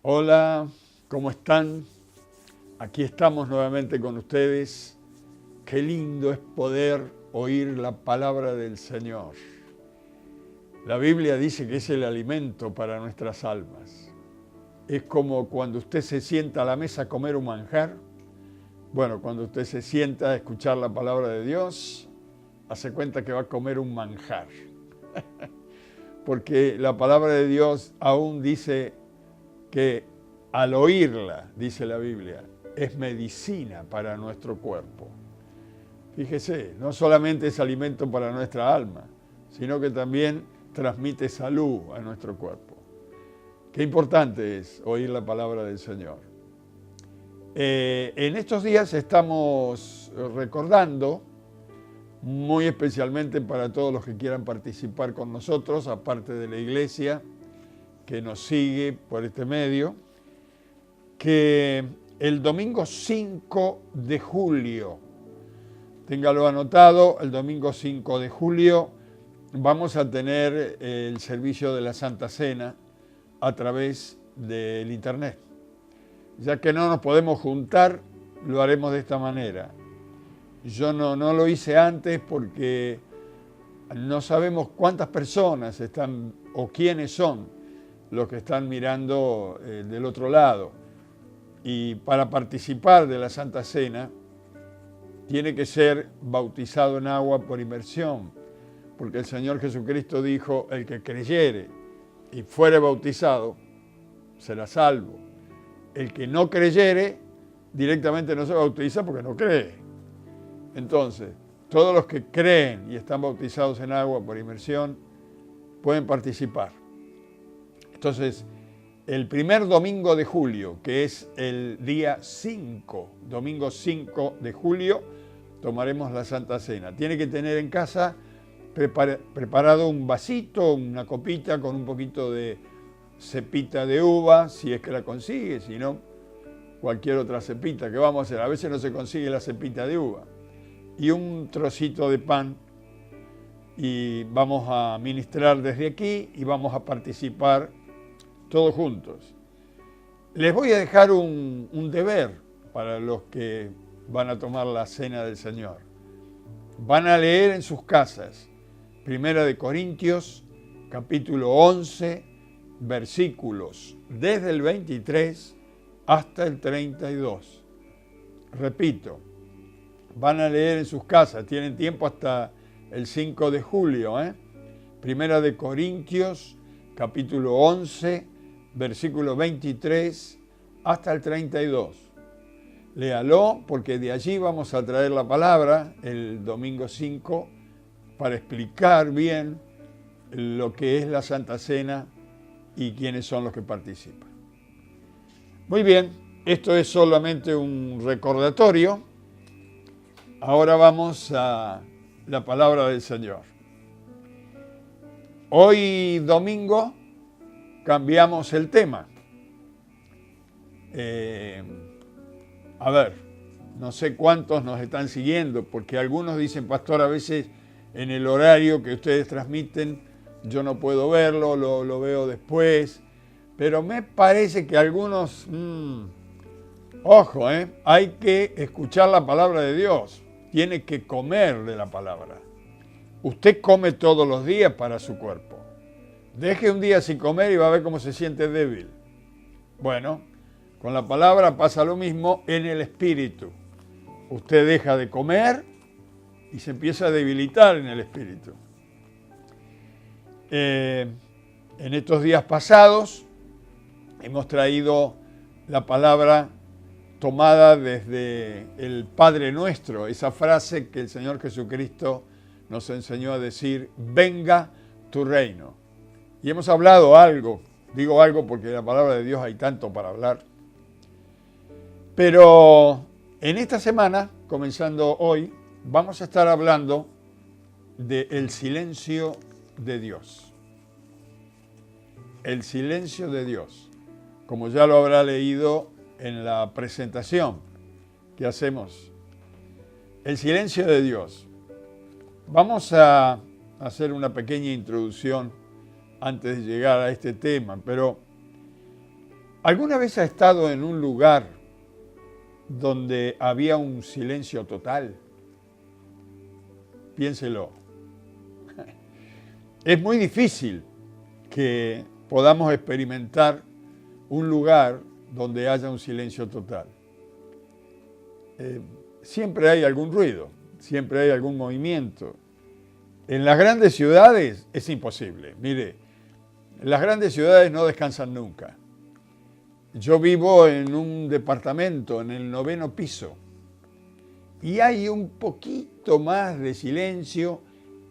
Hola, ¿cómo están? Aquí estamos nuevamente con ustedes. Qué lindo es poder oír la palabra del Señor. La Biblia dice que es el alimento para nuestras almas. Es como cuando usted se sienta a la mesa a comer un manjar. Bueno, cuando usted se sienta a escuchar la palabra de Dios, hace cuenta que va a comer un manjar. Porque la palabra de Dios aún dice que al oírla, dice la Biblia, es medicina para nuestro cuerpo. Fíjese, no solamente es alimento para nuestra alma, sino que también transmite salud a nuestro cuerpo. Qué importante es oír la palabra del Señor. En estos días estamos recordando, muy especialmente para todos los que quieran participar con nosotros, aparte de la iglesia que nos sigue por este medio, que el domingo 5 de julio, téngalo anotado, el domingo 5 de julio vamos a tener el servicio de la Santa Cena a través del internet. Ya que no nos podemos juntar, lo haremos de esta manera. Yo no lo hice antes porque no sabemos cuántas personas están o quiénes son los que están mirando del otro lado. Y para participar de la Santa Cena tiene que ser bautizado en agua por inmersión, porque el Señor Jesucristo dijo, el que creyere y fuere bautizado será salvo. El que no creyere directamente no se bautiza porque no cree. Entonces, todos los que creen y están bautizados en agua por inmersión pueden participar. Entonces, el primer domingo de julio, que es el día 5, domingo 5 de julio, tomaremos la Santa Cena. Tiene que tener en casa preparado un vasito, una copita con un poquito de cepita de uva, si es que la consigue, si no, cualquier otra cepita. ¿Qué vamos a hacer? A veces no se consigue la cepita de uva. Y un trocito de pan, y vamos a ministrar desde aquí y vamos a participar todos juntos. Les voy a dejar un deber para los que van a tomar la cena del Señor. Van a leer en sus casas 1 Corintios, capítulo 11, versículos desde el 23 hasta el 32. Repito, van a leer en sus casas, tienen tiempo hasta el 5 de julio. 1 Corintios, capítulo 11, versículo 23 hasta el 32. Léalo porque de allí vamos a traer la palabra el domingo 5 para explicar bien lo que es la Santa Cena y quiénes son los que participan. Muy bien, esto es solamente un recordatorio. Ahora vamos a la palabra del Señor. Hoy domingo cambiamos el tema. A ver, no sé cuántos nos están siguiendo, porque algunos dicen, pastor, a veces en el horario que ustedes transmiten yo no puedo verlo, lo veo después, pero me parece que algunos, ojo, hay que escuchar la palabra de Dios, tiene que comer de la palabra. Usted come todos los días para su cuerpo. Deje un día sin comer y va a ver cómo se siente débil. Bueno, con la palabra pasa lo mismo en el espíritu. Usted deja de comer y se empieza a debilitar en el espíritu. En estos días pasados hemos traído la palabra tomada desde el Padre Nuestro, esa frase que el Señor Jesucristo nos enseñó a decir, venga tu reino. Y hemos hablado algo, digo algo porque de la palabra de Dios hay tanto para hablar. Pero en esta semana, comenzando hoy, vamos a estar hablando del silencio de Dios. El silencio de Dios, como ya lo habrá leído en la presentación que hacemos. El silencio de Dios. Vamos a hacer una pequeña introducción antes de llegar a este tema, pero ¿Alguna vez ha estado en un lugar donde había un silencio total? Piénselo. Es muy difícil que podamos experimentar un lugar donde haya un silencio total. Siempre hay algún ruido, siempre hay algún movimiento. En las grandes ciudades es imposible. Mire, las grandes ciudades no descansan nunca. Yo vivo en un departamento en el 9º piso y hay un poquito más de silencio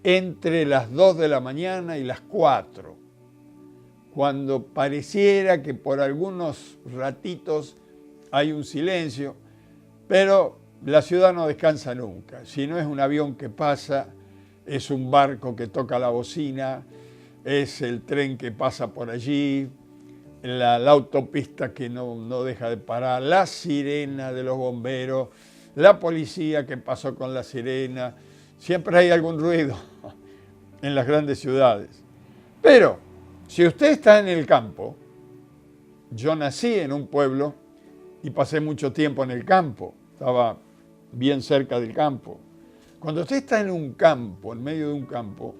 entre las 2 de la mañana y las 4, cuando pareciera que por algunos ratitos hay un silencio, pero la ciudad no descansa nunca. Si no es un avión que pasa, es un barco que toca la bocina, es el tren que pasa por allí, la autopista que no deja de parar, la sirena de los bomberos, la policía que pasó con la sirena. Siempre hay algún ruido en las grandes ciudades. Pero si usted está en el campo, yo nací en un pueblo y pasé mucho tiempo en el campo, estaba bien cerca del campo. Cuando usted está en un campo, en medio de un campo,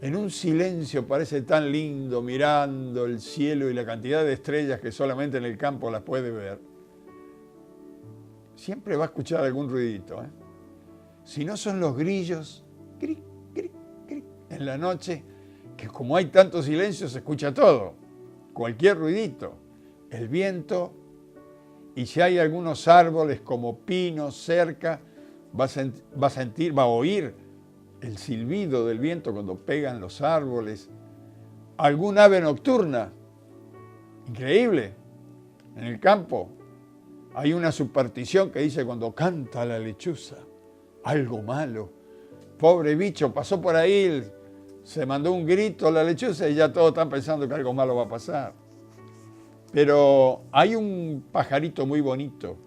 en un silencio parece tan lindo, mirando el cielo y la cantidad de estrellas que solamente en el campo las puede ver, siempre va a escuchar algún ruidito. Si no son los grillos, cric, cric, cric, en la noche, que como hay tanto silencio se escucha todo, cualquier ruidito, el viento, y si hay algunos árboles como pinos cerca, va a oír el silbido del viento cuando pegan los árboles. Algún ave nocturna, increíble, en el campo. Hay una superstición que dice cuando canta la lechuza, algo malo. Pobre bicho, pasó por ahí, se mandó un grito a la lechuza y ya todos están pensando que algo malo va a pasar. Pero hay un pajarito muy bonito,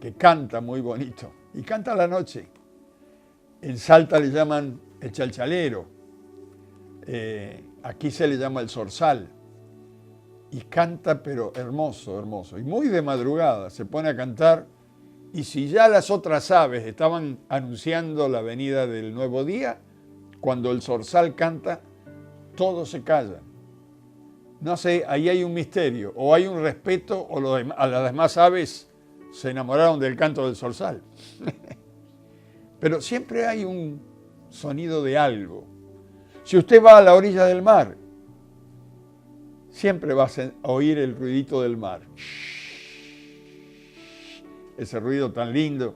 que canta muy bonito, y canta a la noche. En Salta le llaman el chalchalero, aquí se le llama el zorzal, y canta pero hermoso, hermoso, y muy de madrugada se pone a cantar, y si ya las otras aves estaban anunciando la venida del nuevo día, cuando el zorzal canta, todos se callan. No sé, ahí hay un misterio, o hay un respeto, o a las demás aves se enamoraron del canto del zorzal. Pero siempre hay un sonido de algo. Si usted va a la orilla del mar, siempre va a oír el ruidito del mar. Ese ruido tan lindo.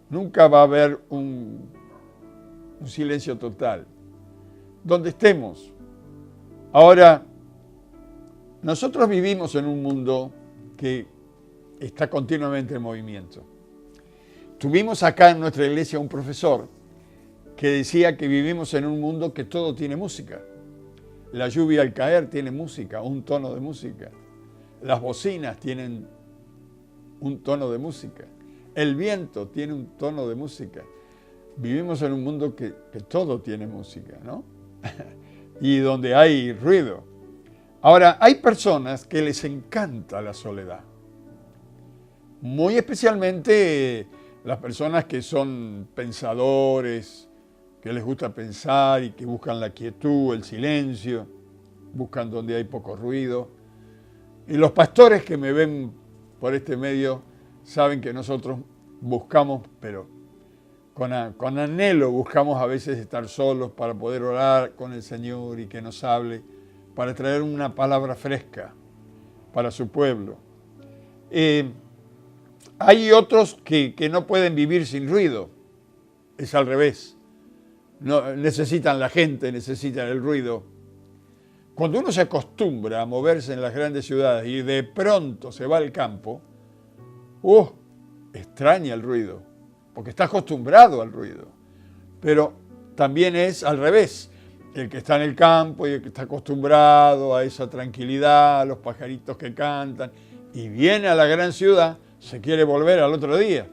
Nunca va a haber un silencio total. Donde estemos. Ahora, nosotros vivimos en un mundo que está continuamente en movimiento. Tuvimos acá en nuestra iglesia un profesor que decía que vivimos en un mundo que todo tiene música. La lluvia al caer tiene música, un tono de música. Las bocinas tienen un tono de música. El viento tiene un tono de música. Vivimos en un mundo que todo tiene música, ¿no? Y donde hay ruido. Ahora, hay personas que les encanta la soledad. Muy especialmente las personas que son pensadores, que les gusta pensar y que buscan la quietud, el silencio, buscan donde hay poco ruido. Y los pastores que me ven por este medio saben que nosotros buscamos, pero con anhelo buscamos a veces estar solos para poder orar con el Señor y que nos hable, para traer una palabra fresca para su pueblo. Hay otros que no pueden vivir sin ruido, es al revés. No, necesitan la gente, necesitan el ruido. Cuando uno se acostumbra a moverse en las grandes ciudades y de pronto se va al campo, extraña el ruido, porque está acostumbrado al ruido. Pero también es al revés. El que está en el campo y el que está acostumbrado a esa tranquilidad, a los pajaritos que cantan, y viene a la gran ciudad, se quiere volver al otro día,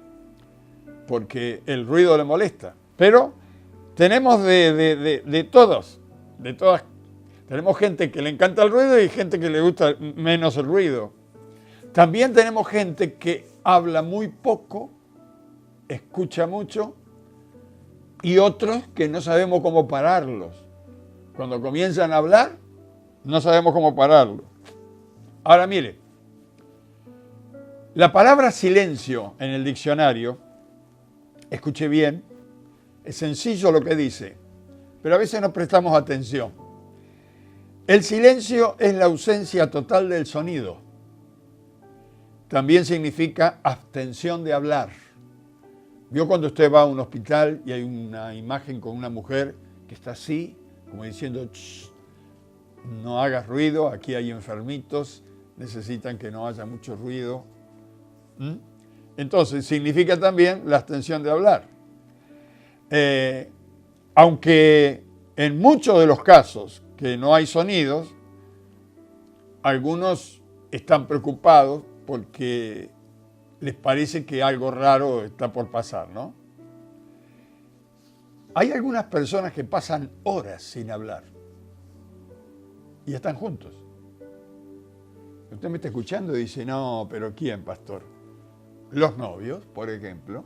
porque el ruido le molesta. Pero tenemos de todas. Tenemos gente que le encanta el ruido y gente que le gusta menos el ruido. También tenemos gente que habla muy poco, escucha mucho, y otros que no sabemos cómo pararlos. Cuando comienzan a hablar, no sabemos cómo pararlos. Ahora mire, la palabra silencio en el diccionario, escuche bien, es sencillo lo que dice, pero a veces no prestamos atención. El silencio es la ausencia total del sonido. También significa abstención de hablar. Vio cuando usted va a un hospital y hay una imagen con una mujer que está así, como diciendo, no hagas ruido, aquí hay enfermitos, necesitan que no haya mucho ruido. Entonces, significa también la abstención de hablar. Aunque en muchos de los casos que no hay sonidos, algunos están preocupados porque les parece que algo raro está por pasar, ¿no? Hay algunas personas que pasan horas sin hablar y están juntos. Usted me está escuchando y dice, no, pero ¿quién, pastor? Los novios, por ejemplo.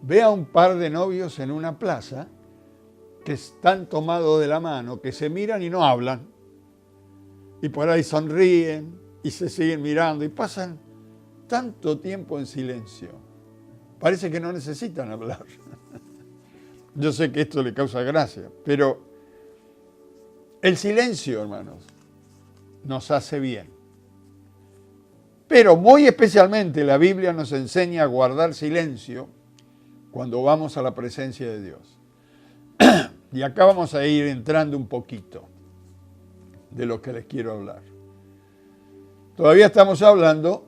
Ve a un par de novios en una plaza que están tomados de la mano, que se miran y no hablan. Y por ahí sonríen y se siguen mirando y pasan tanto tiempo en silencio. Parece que no necesitan hablar. Yo sé que esto le causa gracia, pero el silencio, hermanos, nos hace bien. Pero muy especialmente la Biblia nos enseña a guardar silencio cuando vamos a la presencia de Dios. Y acá vamos a ir entrando un poquito de lo que les quiero hablar. Todavía estamos hablando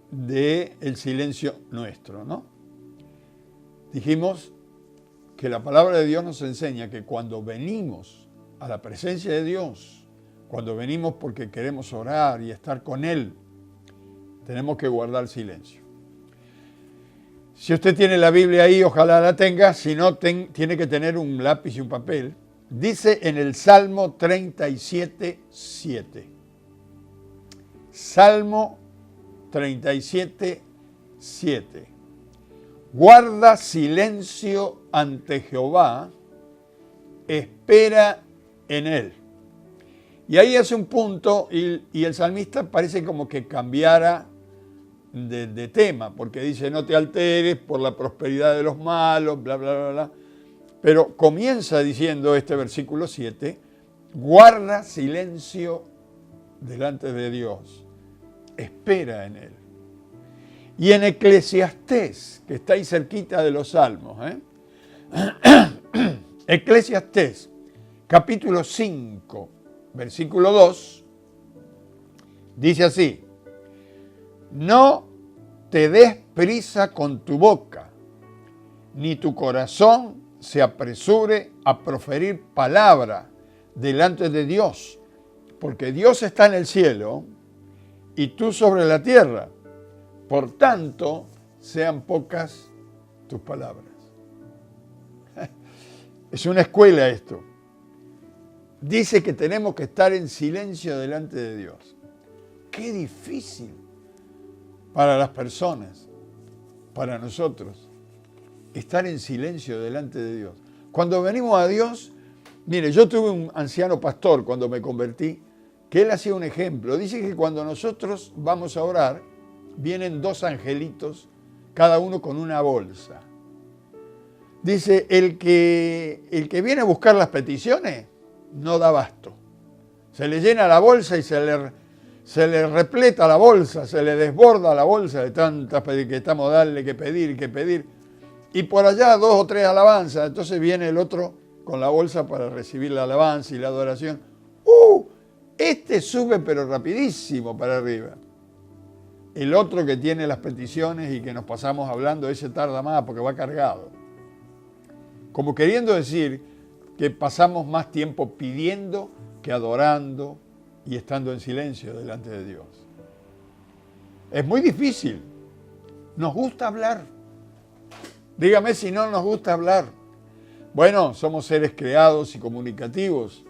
del silencio nuestro, ¿no? Dijimos que la palabra de Dios nos enseña que cuando venimos a la presencia de Dios, cuando venimos porque queremos orar y estar con Él, tenemos que guardar silencio. Si usted tiene la Biblia ahí, ojalá la tenga, si no, tiene que tener un lápiz y un papel. Dice en el Salmo 37, 7. Salmo 37, 7. Guarda silencio ante Jehová, espera en Él. Y ahí hace un punto y el salmista parece como que cambiara de tema, porque dice no te alteres por la prosperidad de los malos, bla, bla, bla, bla. Pero comienza diciendo este versículo 7, guarda silencio delante de Dios, espera en Él. Y en Eclesiastés, que está ahí cerquita de los Salmos, Eclesiastés, capítulo 5, versículo 2, dice así, no te des prisa con tu boca, ni tu corazón se apresure a proferir palabra delante de Dios, porque Dios está en el cielo y tú sobre la tierra. Por tanto, sean pocas tus palabras. Es una escuela esto. Dice que tenemos que estar en silencio delante de Dios. Qué difícil para las personas, para nosotros, estar en silencio delante de Dios. Cuando venimos a Dios, mire, yo tuve un anciano pastor cuando me convertí, que él hacía un ejemplo. Dice que cuando nosotros vamos a orar, vienen dos angelitos, cada uno con una bolsa. Dice, el que viene a buscar las peticiones no da abasto. Se le llena la bolsa y se le repleta la bolsa, se le desborda la bolsa de tantas que estamos darle que pedir. Y por allá 2 o 3 alabanzas. Entonces viene el otro con la bolsa para recibir la alabanza y la adoración. Este sube pero rapidísimo para arriba. El otro que tiene las peticiones y que nos pasamos hablando, ese tarda más porque va cargado. Como queriendo decir que pasamos más tiempo pidiendo que adorando y estando en silencio delante de Dios. Es muy difícil. Nos gusta hablar. Dígame si no nos gusta hablar. Bueno, somos seres creados y comunicativos,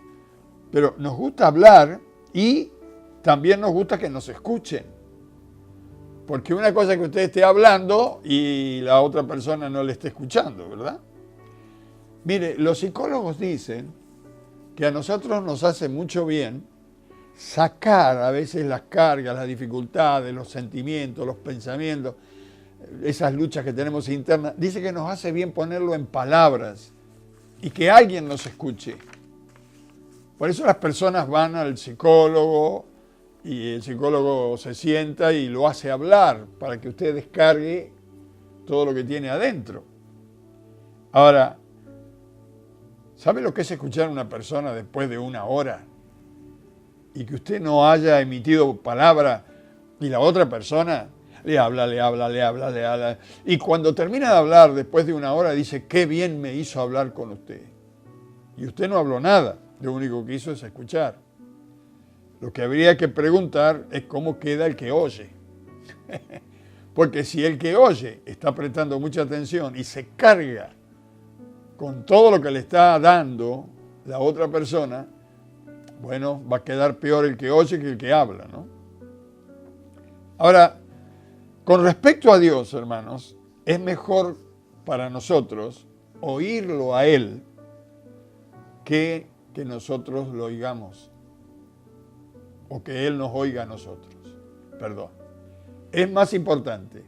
pero nos gusta hablar y también nos gusta que nos escuchen. Porque una cosa es que usted esté hablando y la otra persona no le esté escuchando, ¿verdad? Mire, los psicólogos dicen que a nosotros nos hace mucho bien sacar a veces las cargas, las dificultades, los sentimientos, los pensamientos, esas luchas que tenemos internas. Dice que nos hace bien ponerlo en palabras y que alguien nos escuche. Por eso las personas van al psicólogo y el psicólogo se sienta y lo hace hablar para que usted descargue todo lo que tiene adentro. Ahora, ¿sabe lo que es escuchar a una persona después de una hora y que usted no haya emitido palabra y la otra persona le habla? Y cuando termina de hablar después de una hora dice, qué bien me hizo hablar con usted. Y usted no habló nada, lo único que hizo es escuchar. Lo que habría que preguntar es cómo queda el que oye. Porque si el que oye está prestando mucha atención y se carga con todo lo que le está dando la otra persona, bueno, va a quedar peor el que oye que el que habla, ¿no? Ahora, con respecto a Dios, hermanos, es mejor para nosotros oírlo a Él que nosotros lo oigamos o que Él nos oiga a nosotros. Perdón. Es más importante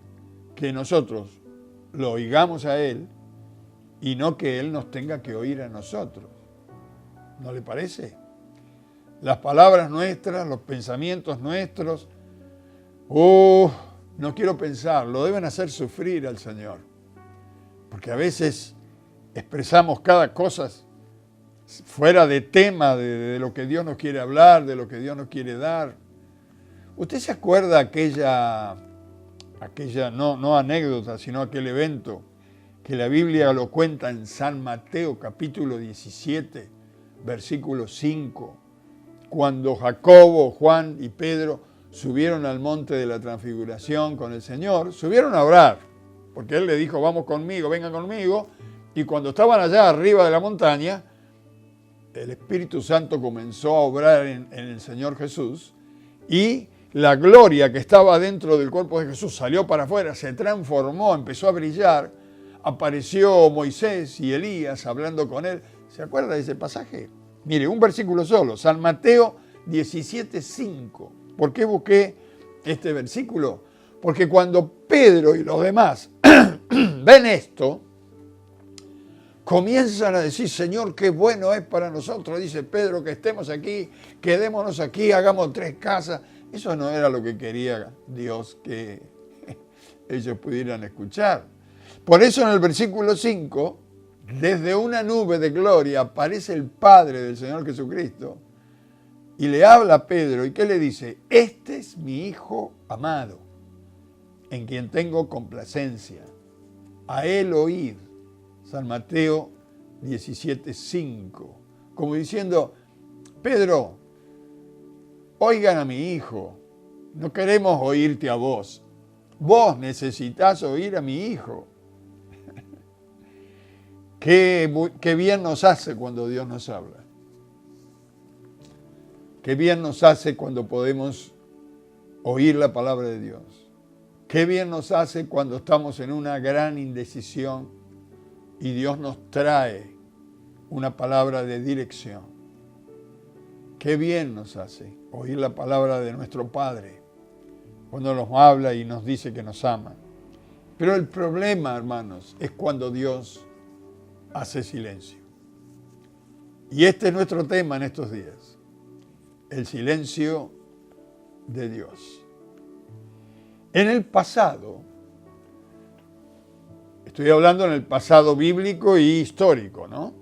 que nosotros lo oigamos a Él y no que Él nos tenga que oír a nosotros. ¿No le parece? Las palabras nuestras, los pensamientos nuestros, no quiero pensar, lo deben hacer sufrir al Señor. Porque a veces expresamos cada cosa fuera de tema de lo que Dios nos quiere hablar, de lo que Dios nos quiere dar. ¿Usted se acuerda aquella no anécdota, sino aquel evento que la Biblia lo cuenta en San Mateo capítulo 17, versículo 5, cuando Jacobo, Juan y Pedro subieron al monte de la transfiguración con el Señor, subieron a orar, porque Él le dijo, vamos conmigo, vengan conmigo, y cuando estaban allá arriba de la montaña, el Espíritu Santo comenzó a obrar en el Señor Jesús y la gloria que estaba dentro del cuerpo de Jesús salió para afuera, se transformó, empezó a brillar, apareció Moisés y Elías hablando con él. ¿Se acuerda de ese pasaje? Mire, un versículo solo, San Mateo 17:5. ¿Por qué busqué este versículo? Porque cuando Pedro y los demás ven esto, comienzan a decir, Señor, qué bueno es para nosotros, dice Pedro, que estemos aquí, quedémonos aquí, hagamos 3 casas. Eso no era lo que quería Dios que ellos pudieran escuchar. Por eso en el versículo 5, desde una nube de gloria aparece el Padre del Señor Jesucristo y le habla a Pedro. ¿Y qué le dice? Este es mi Hijo amado, en quien tengo complacencia. A él oíd. San Mateo 17:5. Como diciendo, Pedro, oigan a mi hijo, no queremos oírte a vos. Vos necesitas oír a mi hijo. Qué bien nos hace cuando Dios nos habla. Qué bien nos hace cuando podemos oír la palabra de Dios. Qué bien nos hace cuando estamos en una gran indecisión y Dios nos trae una palabra de dirección. Qué bien nos hace oír la palabra de nuestro Padre cuando nos habla y nos dice que nos ama. Pero el problema, hermanos, es cuando Dios hace silencio. Y este es nuestro tema en estos días. El silencio de Dios. En el pasado, estoy hablando en el pasado bíblico y histórico, ¿no?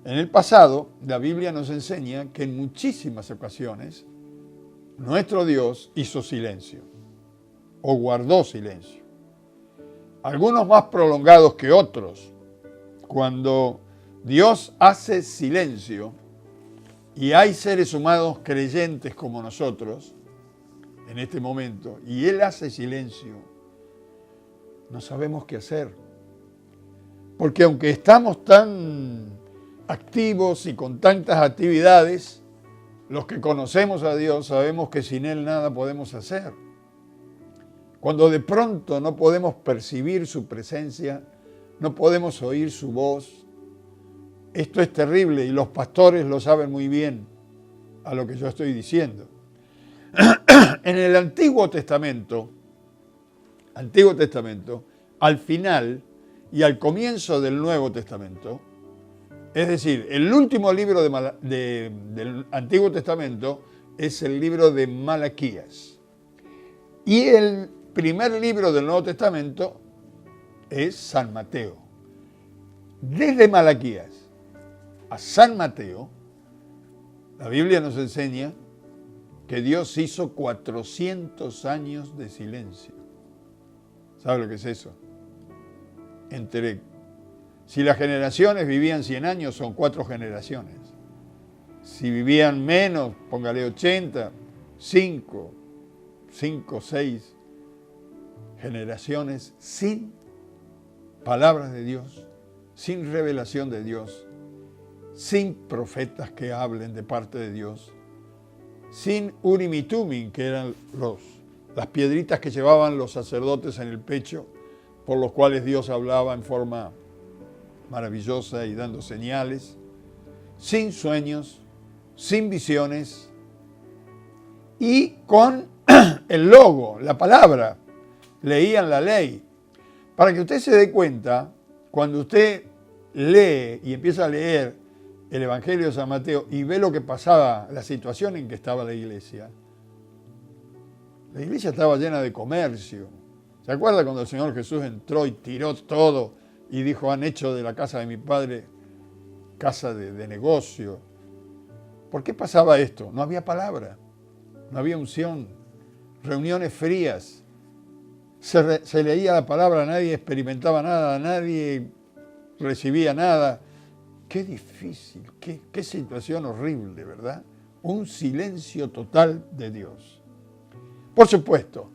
En el pasado, la Biblia nos enseña que en muchísimas ocasiones nuestro Dios hizo silencio o guardó silencio. Algunos más prolongados que otros. Cuando Dios hace silencio y hay seres humanos creyentes como nosotros en este momento y Él hace silencio, no sabemos qué hacer. Porque aunque estamos tan activos y con tantas actividades, los que conocemos a Dios sabemos que sin Él nada podemos hacer. cuando de pronto no podemos percibir su presencia, no podemos oír su voz. Esto es terrible y los pastores lo saben muy bien a lo que yo estoy diciendo. En el Antiguo Testamento, al final y al comienzo del Nuevo Testamento, es decir, el último libro del Antiguo Testamento es el libro de Malaquías. Y el primer libro del Nuevo Testamento es San Mateo. Desde Malaquías a San Mateo, la Biblia nos enseña que Dios hizo 400 años de silencio. ¿Sabe lo que es eso? Si las generaciones vivían 100 años, son 4 generaciones. Si vivían menos, póngale 80, 5, 6 generaciones sin palabras de Dios, sin revelación de Dios, sin profetas que hablen de parte de Dios, sin Urim y Tumim, que eran las piedritas que llevaban los sacerdotes en el pecho, por los cuales Dios hablaba en forma maravillosa y dando señales, sin sueños, sin visiones, y con el logo, la palabra, leían la ley. Para que usted se dé cuenta, cuando usted lee y empieza a leer el Evangelio de San Mateo y ve lo que pasaba, la situación en que estaba la iglesia estaba llena de comercio. ¿Se acuerda cuando el Señor Jesús entró y tiró todo y dijo, han hecho de la casa de mi padre casa de negocio? ¿Por qué pasaba esto? No había palabra, no había unción, reuniones frías, se leía la palabra, nadie experimentaba nada, nadie recibía nada. Qué difícil, qué situación horrible, ¿verdad? Un silencio total de Dios. Por supuesto,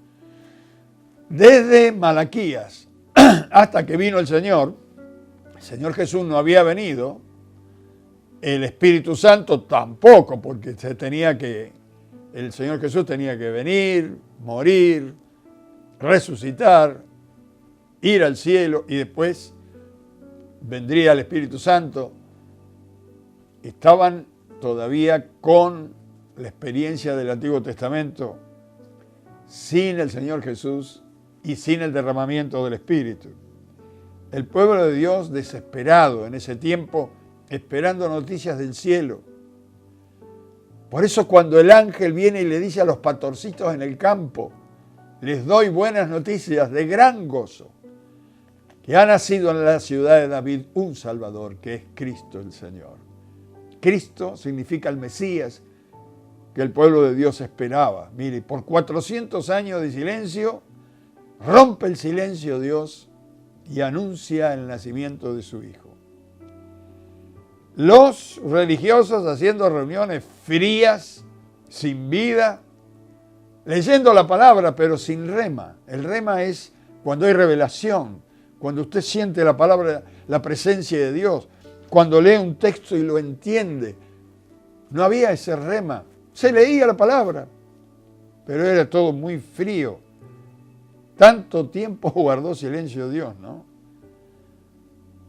desde Malaquías hasta que vino el Señor Jesús no había venido, el Espíritu Santo tampoco, porque el Señor Jesús tenía que venir, morir, resucitar, ir al cielo y después vendría el Espíritu Santo. Estaban todavía con la experiencia del Antiguo Testamento, sin el Señor Jesús y sin el derramamiento del Espíritu. El pueblo de Dios desesperado en ese tiempo, esperando noticias del cielo. Por eso cuando el ángel viene y le dice a los pastorcitos en el campo, les doy buenas noticias de gran gozo, que ha nacido en la ciudad de David un Salvador, que es Cristo el Señor. Cristo significa el Mesías que el pueblo de Dios esperaba. Mire, por 400 años de silencio, rompe el silencio Dios y anuncia el nacimiento de su Hijo. Los religiosos haciendo reuniones frías, sin vida, leyendo la palabra, pero sin rema. El rema es cuando hay revelación, cuando usted siente la palabra, la presencia de Dios, cuando lee un texto y lo entiende. No había ese rema. Se leía la palabra, pero era todo muy frío. Tanto tiempo guardó silencio Dios, ¿no?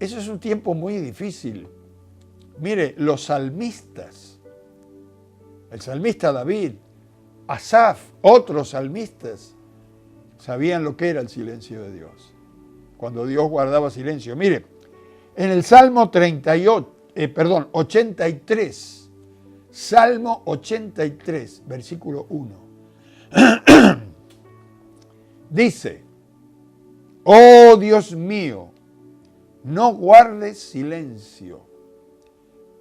Eso es un tiempo muy difícil. Mire, los salmistas, el salmista David, Asaf, otros salmistas, sabían lo que era el silencio de Dios, cuando Dios guardaba silencio. Mire, en el Salmo 83, Salmo 83, versículo 1, dice, oh Dios mío, no guardes silencio,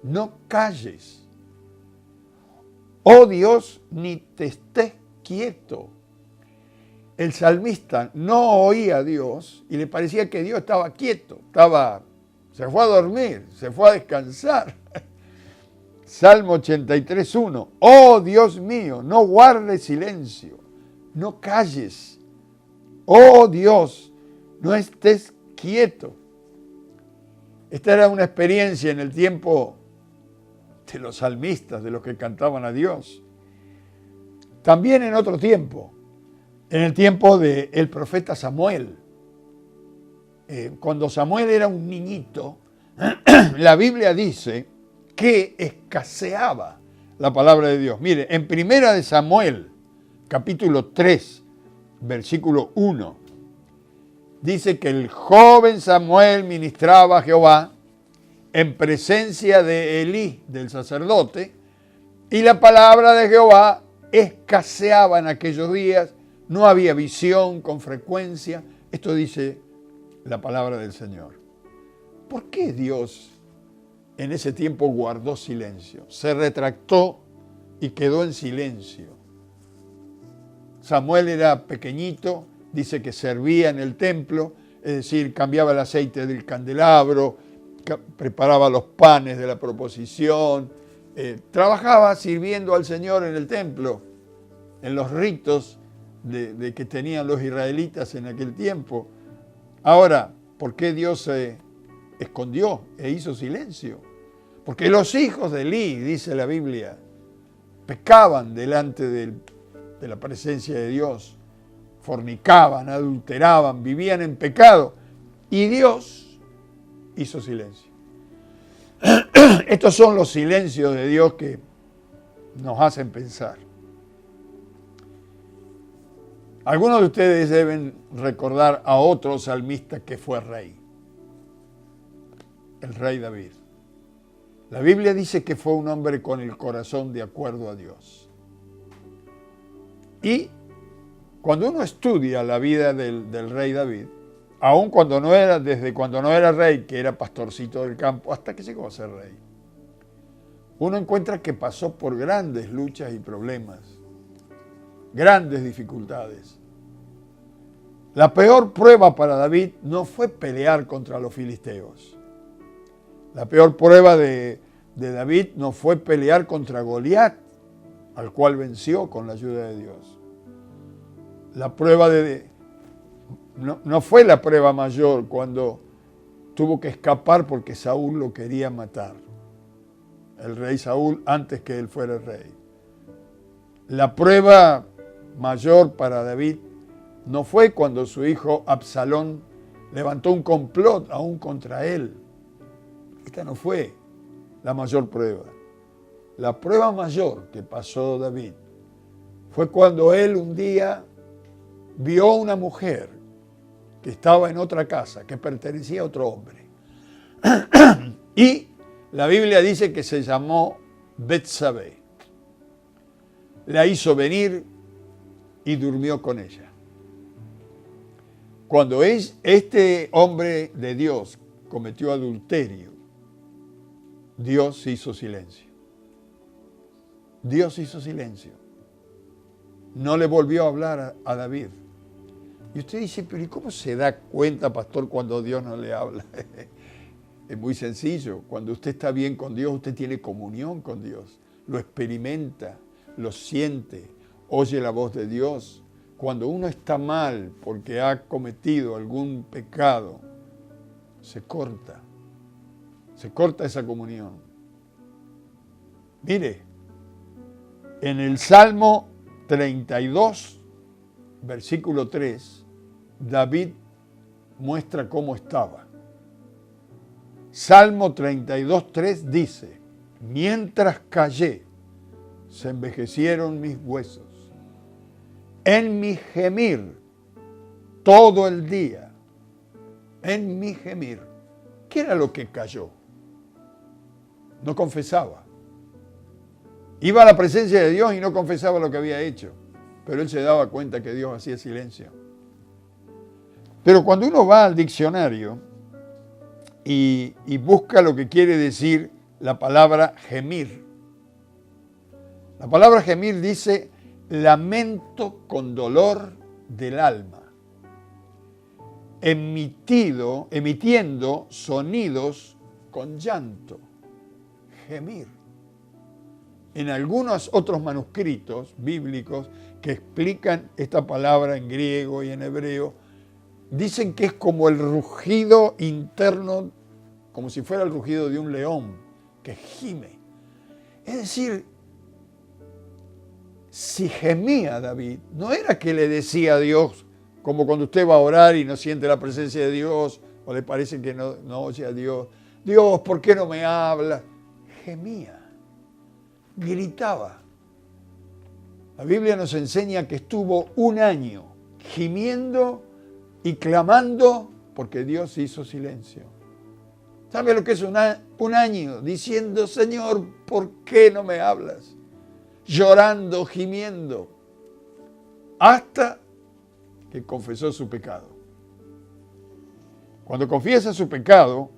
no calles. Oh Dios, ni te estés quieto. El salmista no oía a Dios y le parecía que Dios estaba quieto, se fue a dormir, se fue a descansar. Salmo 83, 1. Oh Dios mío, no guardes silencio, no calles. Oh Dios, no estés quieto. Esta era una experiencia en el tiempo de los salmistas, de los que cantaban a Dios. También en otro tiempo, en el tiempo del profeta Samuel. Cuando Samuel era un niñito, la Biblia dice que escaseaba la palabra de Dios. Mire, en Primera de Samuel, capítulo 3, versículo 1, dice que el joven Samuel ministraba a Jehová en presencia de Elí, del sacerdote, y la palabra de Jehová escaseaba en aquellos días, no había visión con frecuencia. Esto dice la palabra del Señor. ¿Por qué Dios en ese tiempo guardó silencio? Se retractó y quedó en silencio. Samuel era pequeñito, dice que servía en el templo, es decir, cambiaba el aceite del candelabro, preparaba los panes de la proposición, trabajaba sirviendo al Señor en el templo, en los ritos de que tenían los israelitas en aquel tiempo. Ahora, ¿por qué Dios se escondió e hizo silencio? Porque los hijos de Elí, dice la Biblia, pecaban delante de la presencia de Dios, fornicaban, adulteraban, vivían en pecado, y Dios hizo silencio. Estos son los silencios de Dios que nos hacen pensar. Algunos de ustedes deben recordar a otro salmista que fue rey, el rey David. La Biblia dice que fue un hombre con el corazón de acuerdo a Dios. Y cuando uno estudia la vida del rey David, aun desde cuando no era rey, que era pastorcito del campo, hasta que llegó a ser rey, uno encuentra que pasó por grandes luchas y problemas, grandes dificultades. La peor prueba para David no fue pelear contra los filisteos. La peor prueba de David no fue pelear contra Goliat, al cual venció con la ayuda de Dios. La prueba no fue la prueba mayor cuando tuvo que escapar porque Saúl lo quería matar. El rey Saúl antes que él fuera rey. La prueba mayor para David no fue cuando su hijo Absalón levantó un complot aún contra él. Esta no fue la mayor prueba. La prueba mayor que pasó David fue cuando él un día vio una mujer que estaba en otra casa, que pertenecía a otro hombre. Y la Biblia dice que se llamó Betsabé. La hizo venir y durmió con ella. Cuando este hombre de Dios cometió adulterio, Dios hizo silencio. Dios hizo silencio. No le volvió a hablar a David. Y usted dice, pero ¿y cómo se da cuenta, pastor, cuando Dios no le habla? Es muy sencillo. Cuando usted está bien con Dios, usted tiene comunión con Dios. Lo experimenta, lo siente, oye la voz de Dios. Cuando uno está mal porque ha cometido algún pecado, se corta esa comunión. Mire, en el Salmo 32, versículo 3, David muestra cómo estaba. Salmo 32, 3 dice, mientras callé, se envejecieron mis huesos. En mi gemir todo el día, en mi gemir. ¿Qué era lo que cayó? No confesaba. Iba a la presencia de Dios y no confesaba lo que había hecho, pero él se daba cuenta que Dios hacía silencio. Pero cuando uno va al diccionario y busca lo que quiere decir la palabra gemir, la palabra gemir dice lamento con dolor del alma, emitiendo sonidos con llanto, gemir. En algunos otros manuscritos bíblicos que explican esta palabra en griego y en hebreo, dicen que es como el rugido interno, como si fuera el rugido de un león que gime. Es decir, si gemía David, no era que le decía a Dios, como cuando usted va a orar y no siente la presencia de Dios, o le parece que no oye a Dios. Dios, ¿por qué no me hablas? Gemía, gritaba. La Biblia nos enseña que estuvo un año gimiendo y clamando porque Dios hizo silencio. ¿Sabe lo que es un año? Diciendo, Señor, ¿por qué no me hablas? Llorando, gimiendo, hasta que confesó su pecado. Cuando confiesa su pecado,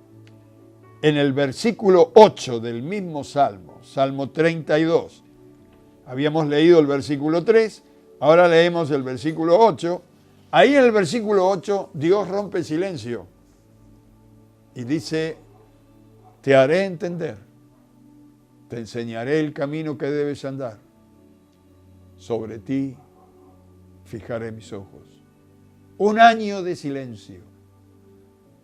en el versículo 8 del mismo Salmo, Salmo 32, habíamos leído el versículo 3, ahora leemos el versículo 8. Ahí en el versículo 8 Dios rompe el silencio y dice, te haré entender, te enseñaré el camino que debes andar, sobre ti fijaré mis ojos. Un año de silencio.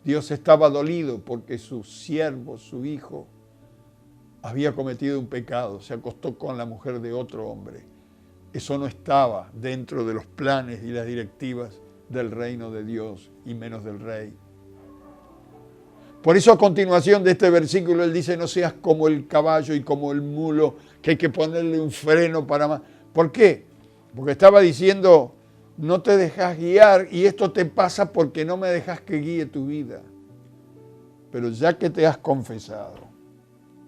Dios estaba dolido porque su siervo, su hijo, había cometido un pecado, se acostó con la mujer de otro hombre. Eso no estaba dentro de los planes y las directivas del reino de Dios y menos del rey. Por eso a continuación de este versículo él dice, no seas como el caballo y como el mulo, que hay que ponerle un freno para más. ¿Por qué? Porque estaba diciendo, no te dejas guiar y esto te pasa porque no me dejas que guíe tu vida. Pero ya que te has confesado,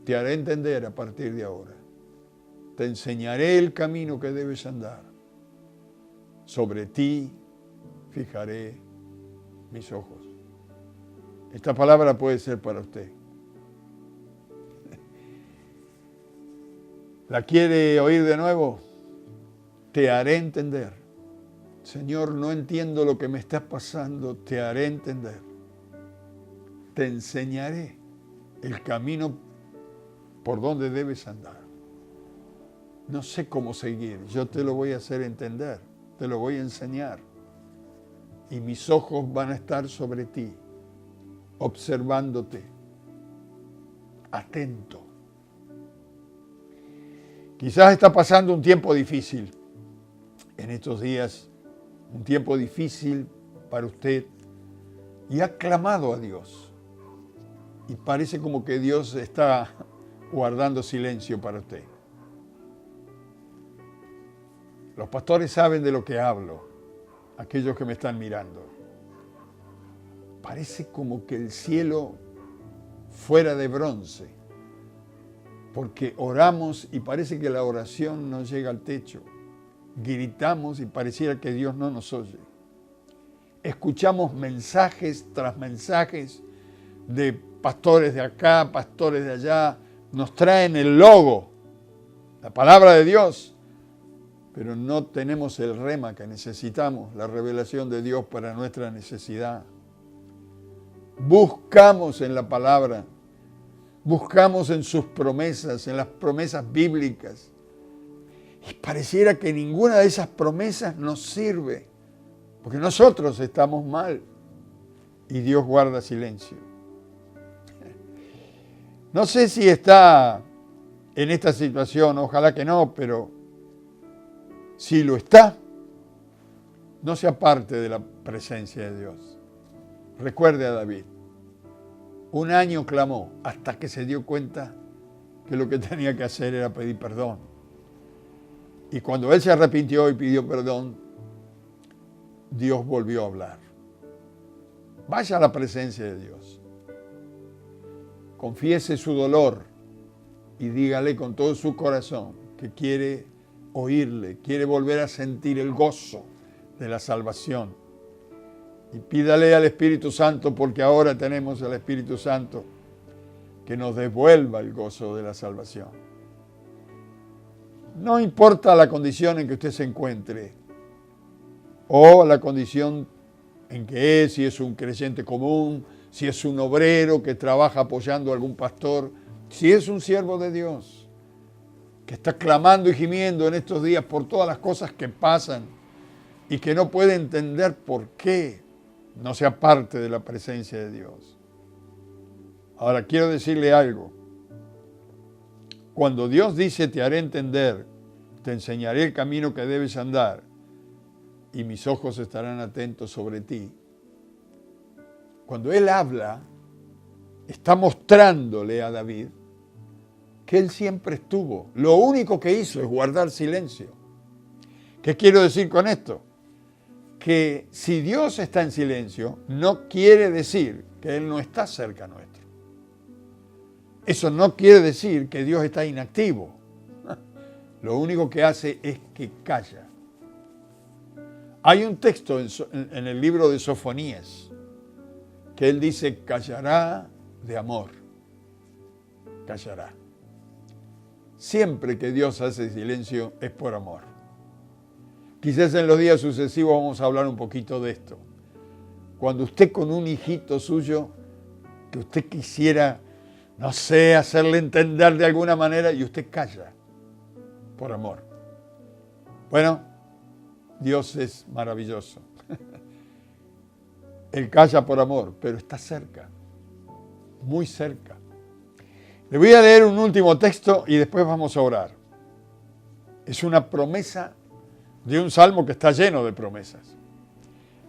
te haré entender a partir de ahora. Te enseñaré el camino que debes andar. Sobre ti fijaré mis ojos. Esta palabra puede ser para usted. ¿La quiere oír de nuevo? Te haré entender. Señor, no entiendo lo que me está pasando, te haré entender. Te enseñaré el camino por donde debes andar. No sé cómo seguir, yo te lo voy a hacer entender, te lo voy a enseñar. Y mis ojos van a estar sobre ti, observándote, atento. Quizás está pasando un tiempo difícil en estos días, un tiempo difícil para usted, y ha clamado a Dios. Y parece como que Dios está guardando silencio para usted. Los pastores saben de lo que hablo, aquellos que me están mirando. Parece como que el cielo fuera de bronce, porque oramos y parece que la oración no llega al techo. Gritamos y pareciera que Dios no nos oye. Escuchamos mensajes tras mensajes de pastores de acá, pastores de allá, nos traen el logo, la palabra de Dios, pero no tenemos el rema que necesitamos, la revelación de Dios para nuestra necesidad. Buscamos en la palabra, buscamos en sus promesas, en las promesas bíblicas, y pareciera que ninguna de esas promesas nos sirve, porque nosotros estamos mal y Dios guarda silencio. No sé si está en esta situación, ojalá que no, pero si lo está, no se aparte de la presencia de Dios. Recuerde a David, un año clamó hasta que se dio cuenta que lo que tenía que hacer era pedir perdón. Y cuando él se arrepintió y pidió perdón, Dios volvió a hablar. Vaya a la presencia de Dios. Confiese su dolor y dígale con todo su corazón que quiere oírle, quiere volver a sentir el gozo de la salvación. Y pídale al Espíritu Santo, porque ahora tenemos al Espíritu Santo, que nos devuelva el gozo de la salvación. No importa la condición en que usted se encuentre, o la condición en que es, si es un creyente común, si es un obrero que trabaja apoyando a algún pastor, si es un siervo de Dios, que está clamando y gimiendo en estos días por todas las cosas que pasan y que no puede entender por qué no sea parte de la presencia de Dios. Ahora quiero decirle algo. Cuando Dios dice te haré entender, te enseñaré el camino que debes andar y mis ojos estarán atentos sobre ti. Cuando él habla, está mostrándole a David que él siempre estuvo. Lo único que hizo es guardar silencio. ¿Qué quiero decir con esto? Que si Dios está en silencio, no quiere decir que Él no está cerca nuestro. Eso no quiere decir que Dios está inactivo. Lo único que hace es que calla. Hay un texto en el libro de Sofonías que él dice, callará de amor. Callará. Siempre que Dios hace silencio es por amor. Quizás en los días sucesivos vamos a hablar un poquito de esto. Cuando usted con un hijito suyo, que usted quisiera, no sé, hacerle entender de alguna manera y usted calla por amor. Bueno, Dios es maravilloso. Él calla por amor, pero está cerca, muy cerca. Le voy a leer un último texto y después vamos a orar. Es una promesa de un salmo que está lleno de promesas.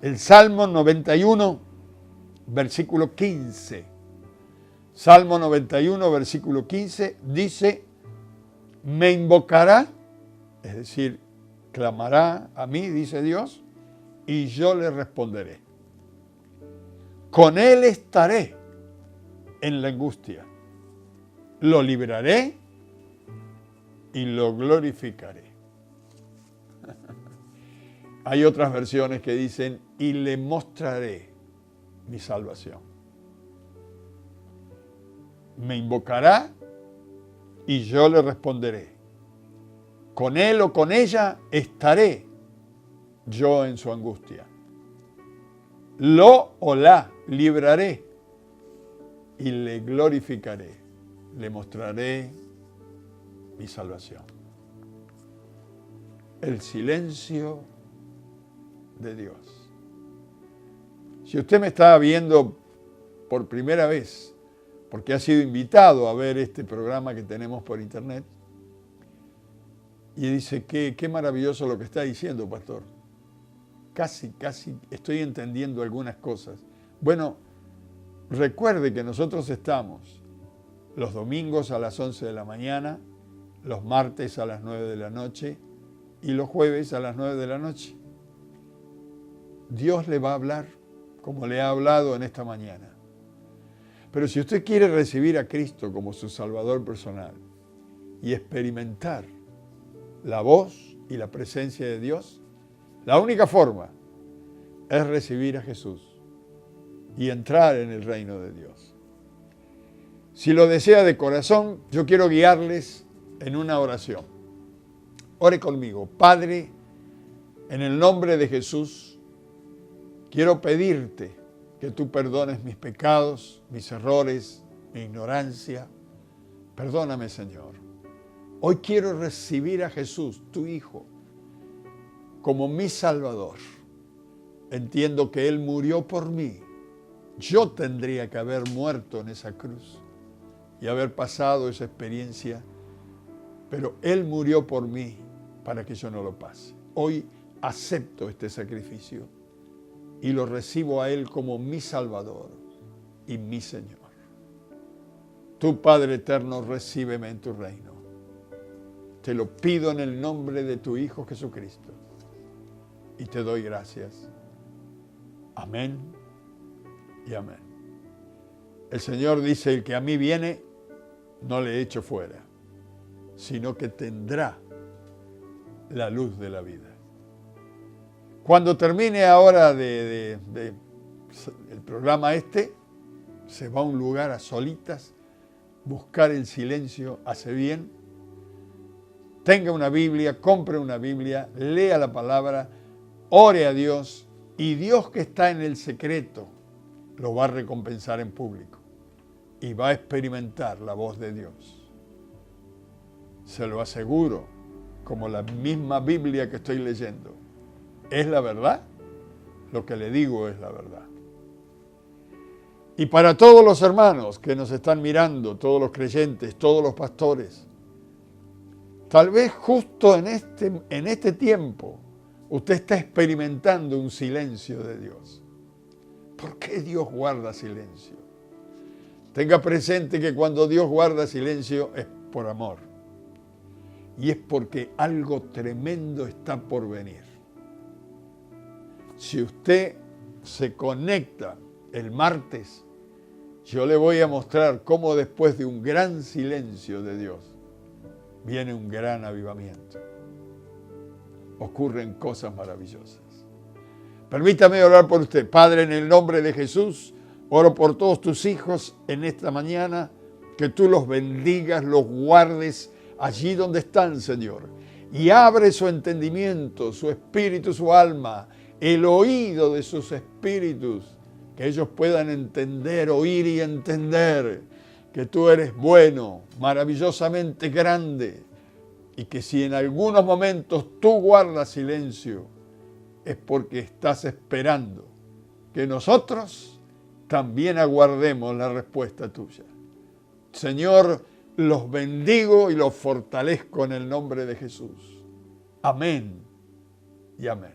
El Salmo 91, versículo 15. Salmo 91, versículo 15, dice, me invocará, es decir, clamará a mí, dice Dios, y yo le responderé. Con él estaré en la angustia. Lo libraré y lo glorificaré. Hay otras versiones que dicen, y le mostraré mi salvación. Me invocará y yo le responderé. Con él o con ella estaré yo en su angustia. Lo o la libraré y le glorificaré. Le mostraré mi salvación. El silencio de Dios. Si usted me está viendo por primera vez, porque ha sido invitado a ver este programa que tenemos por internet, y dice, qué maravilloso lo que está diciendo, pastor. Casi estoy entendiendo algunas cosas. Bueno, recuerde que nosotros estamos los domingos a las 11 de la mañana, los martes a las 9 de la noche y los jueves a las 9 de la noche. Dios le va a hablar como le ha hablado en esta mañana. Pero si usted quiere recibir a Cristo como su Salvador personal y experimentar la voz y la presencia de Dios, la única forma es recibir a Jesús y entrar en el reino de Dios. Si lo desea de corazón, yo quiero guiarles en una oración. Ore conmigo. Padre, en el nombre de Jesús, quiero pedirte que tú perdones mis pecados, mis errores, mi ignorancia. Perdóname, Señor. Hoy quiero recibir a Jesús, tu Hijo, como mi Salvador. Entiendo que Él murió por mí. Yo tendría que haber muerto en esa cruz y haber pasado esa experiencia, pero Él murió por mí para que yo no lo pase. Hoy acepto este sacrificio y lo recibo a Él como mi Salvador y mi Señor. Tu Padre eterno, recíbeme en tu reino. Te lo pido en el nombre de tu Hijo Jesucristo y te doy gracias. Amén y amén. El Señor dice, el que a mí viene, no le echo fuera, sino que tendrá la luz de la vida. Cuando termine ahora el programa se va a un lugar a solitas, buscar el silencio hace bien. Tenga una Biblia, compre una Biblia, lea la palabra, ore a Dios y Dios que está en el secreto lo va a recompensar en público y va a experimentar la voz de Dios. Se lo aseguro, como la misma Biblia que estoy leyendo. ¿Es la verdad? Lo que le digo es la verdad. Y para todos los hermanos que nos están mirando, todos los creyentes, todos los pastores, Tal vez justo en este tiempo usted está experimentando un silencio de Dios. ¿Por qué Dios guarda silencio? Tenga presente que cuando Dios guarda silencio es por amor. Y es porque algo tremendo está por venir. Si usted se conecta el martes, yo le voy a mostrar cómo después de un gran silencio de Dios viene un gran avivamiento. Ocurren cosas maravillosas. Permítame orar por usted. Padre, en el nombre de Jesús, oro por todos tus hijos en esta mañana, que tú los bendigas, los guardes allí donde están, Señor. Y abre su entendimiento, su espíritu, su alma, el oído de sus espíritus, que ellos puedan entender, oír y entender que tú eres bueno, maravillosamente grande, y que si en algunos momentos tú guardas silencio, es porque estás esperando que nosotros también aguardemos la respuesta tuya. Señor, los bendigo y los fortalezco en el nombre de Jesús. Amén y amén.